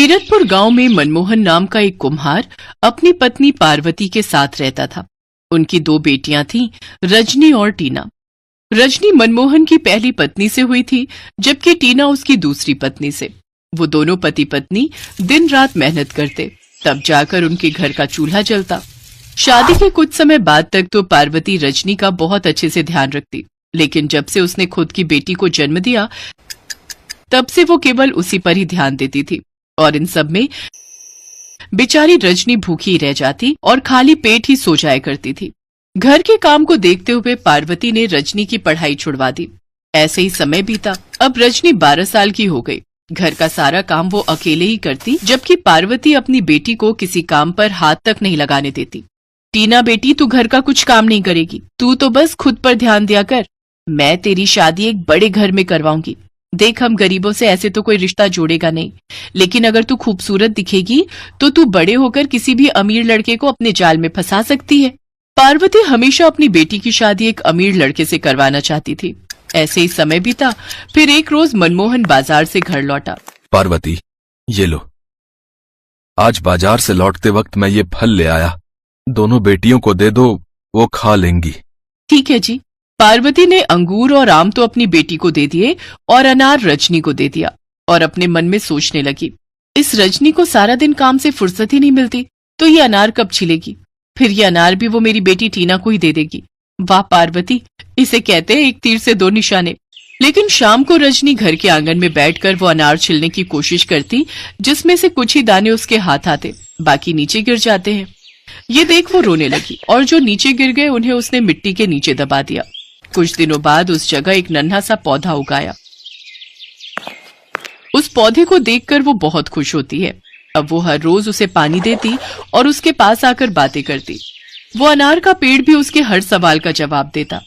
कीरतपुर गांव में मनमोहन नाम का एक कुम्हार अपनी पत्नी पार्वती के साथ रहता था। उनकी दो बेटियां थीं, रजनी और टीना। रजनी मनमोहन की पहली पत्नी से हुई थी, जबकि टीना उसकी दूसरी पत्नी से। वो दोनों पति पत्नी दिन रात मेहनत करते, तब जाकर उनके घर का चूल्हा जलता। शादी के कुछ समय बाद तक तो पार्वती रजनी का बहुत अच्छे से ध्यान रखती, लेकिन जब से उसने खुद की बेटी को जन्म दिया, तब से वो केवल उसी पर ही ध्यान देती थी। और इन सब में बेचारी रजनी भूखी रह जाती और खाली पेट ही सो जाया करती थी। घर के काम को देखते हुए पार्वती ने रजनी की पढ़ाई छुड़वा दी। ऐसे ही समय बीता। अब रजनी 12 साल की हो गई। घर का सारा काम वो अकेले ही करती, जबकि पार्वती अपनी बेटी को किसी काम पर हाथ तक नहीं लगाने देती। टीना बेटी, तू घर का कुछ काम नहीं करेगी, तू तो बस खुद पर ध्यान दिया कर। मैं तेरी शादी एक बड़े घर में करवाऊंगी। देख, हम गरीबों से ऐसे तो कोई रिश्ता जोड़ेगा नहीं, लेकिन अगर तू खूबसूरत दिखेगी तो तू बड़े होकर किसी भी अमीर लड़के को अपने जाल में फंसा सकती है। पार्वती हमेशा अपनी बेटी की शादी एक अमीर लड़के से करवाना चाहती थी। ऐसे ही समय बीता। फिर एक रोज मनमोहन बाजार से घर लौटा। पार्वती, ये लो, आज बाजार से लौटते वक्त मैं ये फल ले आया, दोनों बेटियों को दे दो, वो खा लेंगी। ठीक है जी। पार्वती ने अंगूर और आम तो अपनी बेटी को दे दिए और अनार रजनी को दे दिया, और अपने मन में सोचने लगी, इस रजनी को सारा दिन काम से फुर्सत ही नहीं मिलती, तो ये अनार कब छिलेगी? फिर ये अनार भी वो मेरी बेटी टीना को ही दे देगी। वाह पार्वती, इसे कहते हैं एक तीर से दो निशाने। लेकिन शाम को रजनी घर के आंगन में बैठकर वो अनार छिलने की कोशिश करती, जिसमें से कुछ ही दाने उसके हाथ आते, बाकी नीचे गिर जाते हैं। ये देख वो रोने लगी, और जो नीचे गिर गए उन्हें उसने मिट्टी के नीचे दबा दिया। कुछ दिनों बाद उस जगह एक नन्हा सा पौधा उगाया। उस पौधे को देखकर वो बहुत खुश होती है। अब वो हर रोज उसे पानी देती और उसके पास आकर बातें करती। वो अनार का पेड़ भी उसके हर सवाल का जवाब देता।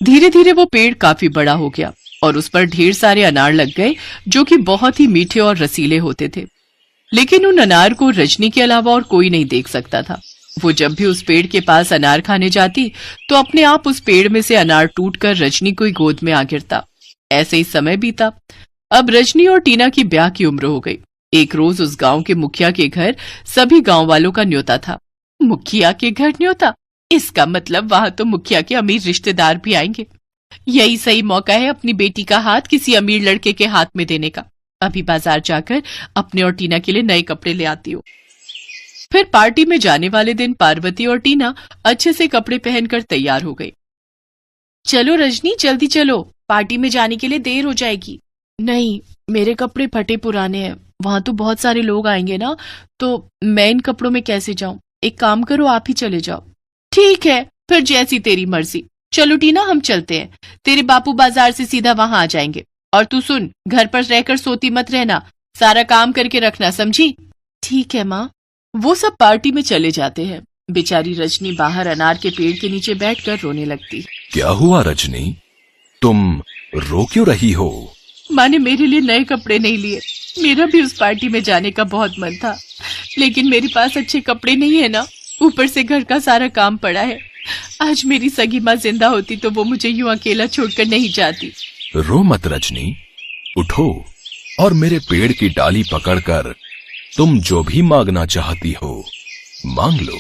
धीरे धीरे वो पेड़ काफी बड़ा हो गया और उस पर ढेर सारे अनार लग गए, जो कि बहुत ही मीठे और रसीले होते थे। लेकिन उन अनार को रजनी के अलावा और कोई नहीं देख सकता था। वो जब भी उस पेड़ के पास अनार खाने जाती, तो अपने आप उस पेड़ में से अनार टूटकर रजनी को गोद में आ गिरता। ऐसे ही समय बीता। अब रजनी और टीना की ब्याह की उम्र हो गई। एक रोज उस गांव के मुखिया के घर सभी गांव वालों का न्योता था। मुखिया के घर न्योता, इसका मतलब वहां तो मुखिया के अमीर रिश्तेदार भी आएंगे। यही सही मौका है अपनी बेटी का हाथ किसी अमीर लड़के के हाथ में देने का। अभी बाजार जाकर अपने और टीना के लिए नए कपड़े ले आती हूँ। फिर पार्टी में जाने वाले दिन पार्वती और टीना अच्छे से कपड़े पहनकर तैयार हो गई। चलो रजनी, जल्दी चलो, पार्टी में जाने के लिए देर हो जाएगी। नहीं, मेरे कपड़े फटे पुराने हैं, वहां तो बहुत सारे लोग आएंगे ना, तो मैं इन कपड़ों में कैसे जाऊं? एक काम करो, आप ही चले जाओ। ठीक है, फिर जैसी तेरी मर्जी। चलो टीना, हम चलते हैं। तेरे बापू बाजार से सीधा वहां आ जाएंगे। और तू सुन, घर पर रहकर सोती मत रहना, सारा काम करके रखना, समझी? ठीक है माँ। वो सब पार्टी में चले जाते हैं। बेचारी रजनी बाहर अनार के पेड़ के नीचे बैठकर रोने लगती। क्या हुआ रजनी, तुम रो क्यों रही हो? माँ ने मेरे लिए नए कपड़े नहीं लिए। मेरा भी उस पार्टी में जाने का बहुत मन था, लेकिन मेरे पास अच्छे कपड़े नहीं है ना, ऊपर से घर का सारा काम पड़ा है। आज मेरी सगी माँ जिंदा होती तो वो मुझे यूं अकेला छोड़कर नहीं जाती। रो मत रजनी, उठो और मेरे पेड़ की डाली पकड़कर तुम जो भी मांगना चाहती हो मांग लो।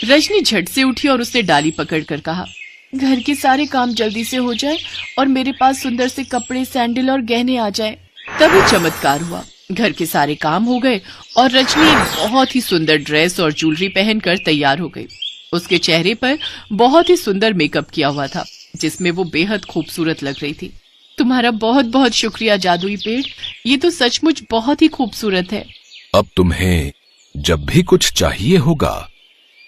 रजनी झट से उठी और उसने डाली पकड़कर कहा, घर के सारे काम जल्दी से हो जाए और मेरे पास सुंदर से कपड़े, सैंडल और गहने आ जाए। तभी चमत्कार हुआ। घर के सारे काम हो गए और रजनी एक बहुत ही सुंदर ड्रेस और ज्वेलरी पहनकर तैयार हो गई। उसके चेहरे पर बहुत ही सुंदर मेकअप किया हुआ था, जिसमें वो बेहद खूबसूरत लग रही थी। तुम्हारा बहुत बहुत शुक्रिया जादुई पेड़, ये तो सचमुच बहुत ही खूबसूरत है। अब तुम्हें जब भी कुछ चाहिए होगा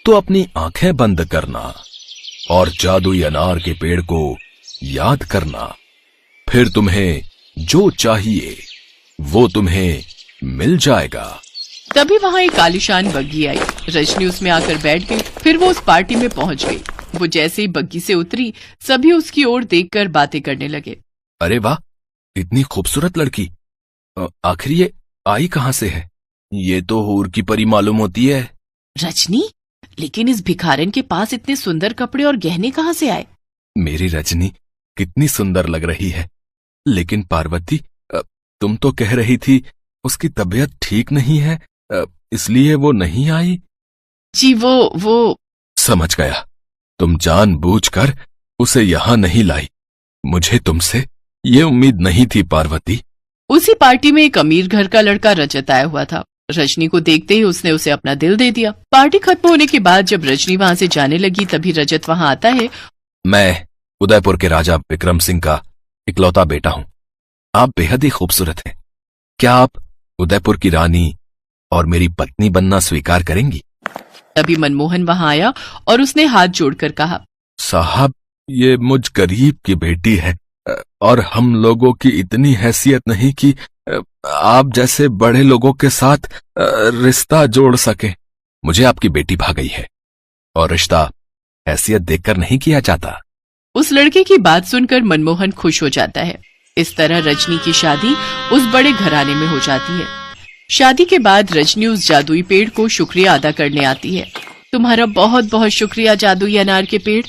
तो अपनी आंखें बंद करना और जादुई अनार के पेड़ को याद करना, फिर तुम्हें जो चाहिए वो तुम्हें मिल जाएगा। तभी वहां एक आलीशान बग्गी आई। रजनी उसमें आकर बैठ गई। फिर वो उस पार्टी में पहुंच गई। वो जैसे ही बग्गी से उतरी, सभी उसकी ओर देखकर बातें करने लगे। अरे वाह, इतनी खूबसूरत लड़की, आखिर ये आई कहाँ से है? ये तो हूर की परी मालूम होती है। रजनी, लेकिन इस भिखारन के पास इतने सुंदर कपड़े और गहने कहाँ से आए? मेरी रजनी कितनी सुंदर लग रही है, लेकिन पार्वती, तुम तो कह रही थी उसकी तबीयत ठीक नहीं है, इसलिए वो नहीं आई। जी वो समझ गया, तुम जानबूझकर उसे यहां नहीं लाई। मुझे तुमसे ये उम्मीद नहीं थी पार्वती। उसी पार्टी में एक अमीर घर का लड़का रजत आया हुआ था। रजनी को देखते ही उसने उसे अपना दिल दे दिया। पार्टी खत्म होने के बाद जब रजनी वहां से जाने लगी तभी रजत वहां आता है। मैं उदयपुर के राजा विक्रम सिंह का इकलौता बेटा हूं। आप बेहद ही खूबसूरत हैं। क्या आप उदयपुर की रानी और मेरी पत्नी बनना स्वीकार करेंगी? तभी मनमोहन वहां आया और उसने हाथ जोड़कर कहा, साहब, ये मुझ गरीब की बेटी है और हम लोगों की इतनी हैसियत नहीं कि आप जैसे बड़े लोगों के साथ रिश्ता जोड़ सके। मुझे आपकी बेटी भा गई है और रिश्ता हैसियत देखकर नहीं किया जाता। उस लड़के की बात सुनकर मनमोहन खुश हो जाता है। इस तरह रजनी की शादी उस बड़े घराने में हो जाती है। शादी के बाद रजनी उस जादुई पेड़ को शुक्रिया अदा करने आती है। तुम्हारा बहुत बहुत शुक्रिया जादुई अनार के पेड़।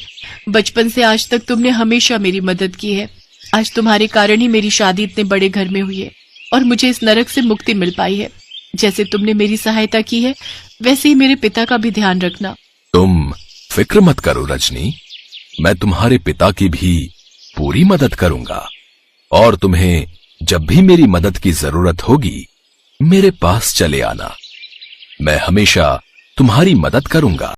बचपन से आज तक तुमने हमेशा मेरी मदद की है। आज तुम्हारे कारण ही मेरी शादी इतने बड़े घर में हुई है और मुझे इस नरक से मुक्ति मिल पाई है। जैसे तुमने मेरी सहायता की है वैसे ही मेरे पिता का भी ध्यान रखना। तुम फिक्र मत करो रजनी, मैं तुम्हारे पिता की भी पूरी मदद करूंगा और तुम्हें जब भी मेरी मदद की जरूरत होगी मेरे पास चले आना। मैं हमेशा तुम्हारी मदद करूंगा।